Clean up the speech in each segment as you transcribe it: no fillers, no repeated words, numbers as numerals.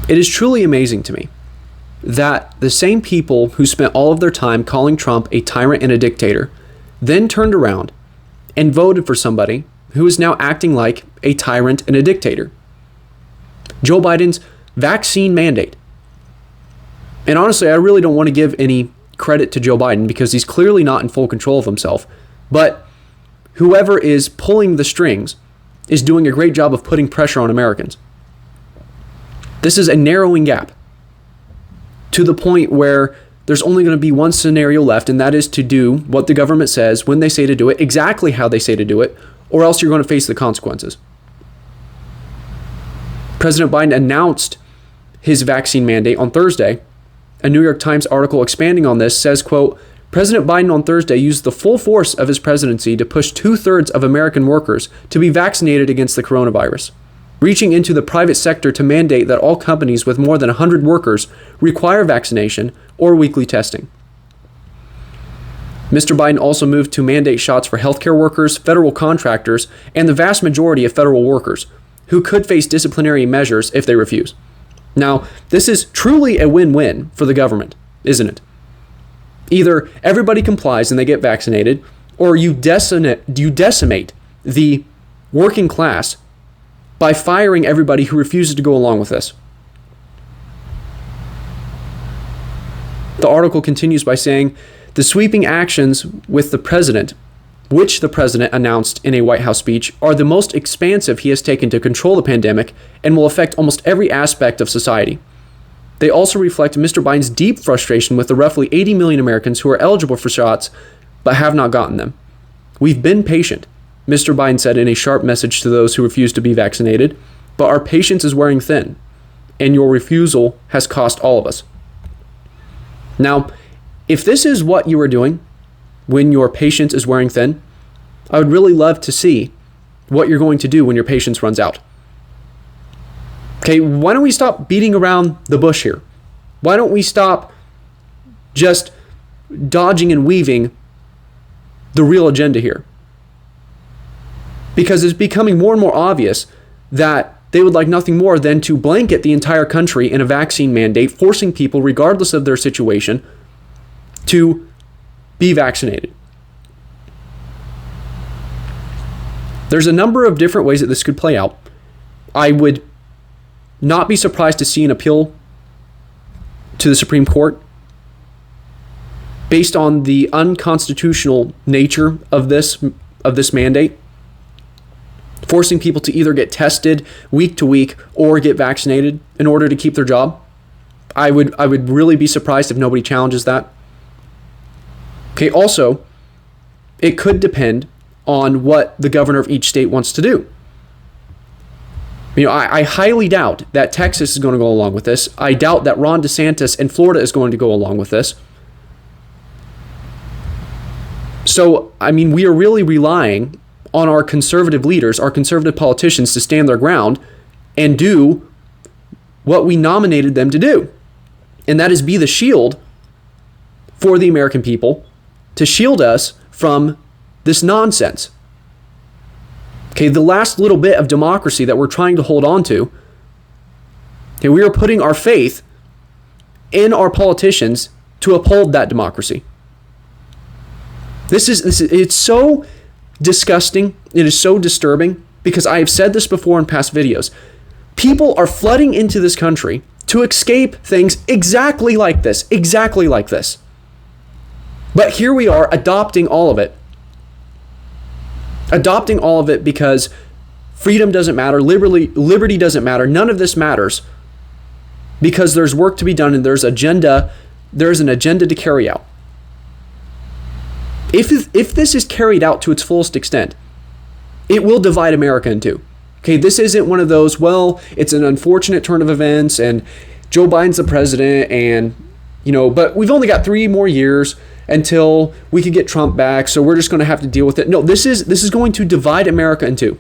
It is truly amazing to me that the same people who spent all of their time calling Trump a tyrant and a dictator then turned around and voted for somebody who is now acting like a tyrant and a dictator. Joe Biden's vaccine mandate. And honestly, I really don't want to give any credit to Joe Biden because he's clearly not in full control of himself. But whoever is pulling the strings is doing a great job of putting pressure on Americans. This is a narrowing gap to the point where there's only going to be one scenario left, and that is to do what the government says when they say to do it, exactly how they say to do it, or else you're going to face the consequences. President Biden announced his vaccine mandate on Thursday. A New York Times article expanding on this says, quote, President Biden on Thursday used the full force of his presidency to push 2/3 of American workers to be vaccinated against the coronavirus, reaching into the private sector to mandate that all companies with more than 100 workers require vaccination or weekly testing. Mr. Biden also moved to mandate shots for healthcare workers, federal contractors, and the vast majority of federal workers who could face disciplinary measures if they refuse. Now, this is truly a win-win for the government, isn't it? Either everybody complies and they get vaccinated, or you decimate the working class by firing everybody who refuses to go along with this. The article continues by saying, the sweeping actions with the president, which the president announced in a White House speech, are the most expansive he has taken to control the pandemic and will affect almost every aspect of society. They also reflect Mr. Biden's deep frustration with the roughly 80 million Americans who are eligible for shots but have not gotten them. We've been patient, Mr. Biden said in a sharp message to those who refuse to be vaccinated, but our patience is wearing thin, and your refusal has cost all of us. Now, if this is what you are doing when your patience is wearing thin, I would really love to see what you're going to do when your patience runs out. Okay, why don't we stop beating around the bush here? Why don't we stop just dodging and weaving the real agenda here? Because it's becoming more and more obvious that they would like nothing more than to blanket the entire country in a vaccine mandate, forcing people, regardless of their situation, to be vaccinated. There's a number of different ways that this could play out. I would not be surprised to see an appeal to the Supreme Court based on the unconstitutional nature of this mandate, forcing people to either get tested week to week or get vaccinated in order to keep their job. I would really be surprised if nobody challenges that. Okay, also, it could depend on what the governor of each state wants to do. I highly doubt that Texas is going to go along with this. I doubt that Ron DeSantis in Florida is going to go along with this. So, we are really relying on our conservative leaders, our conservative politicians to stand their ground and do what we nominated them to do. And that is be the shield for the American people, to shield us from this nonsense. Okay, the last little bit of democracy that we're trying to hold on to, okay, we are putting our faith in our politicians to uphold that democracy. It's so disgusting. It is so disturbing because I have said this before in past videos. People are flooding into this country to escape things exactly like this. But here we are adopting all of it. Because freedom doesn't matter, liberty doesn't matter, none of this matters because there's work to be done and there's an agenda to carry out. If this is carried out to its fullest extent, it will divide America in two. Okay, this isn't one of those, well, it's an unfortunate turn of events and Joe Biden's the president and, but we've only got 3 more years until we could get Trump back, so we're just going to have to deal with it. No, this is going to divide America in two.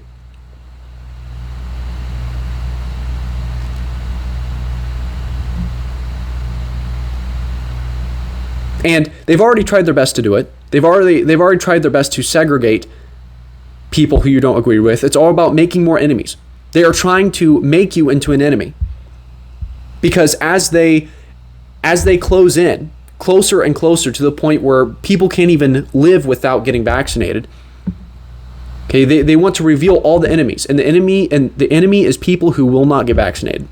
And they've already tried their best to do it. They've already tried their best to segregate people who you don't agree with. It's all about making more enemies. They are trying to make you into an enemy because as they close in closer and closer to the point where people can't even live without getting vaccinated. Okay, they want to reveal all the enemies, and the enemy is people who will not get vaccinated.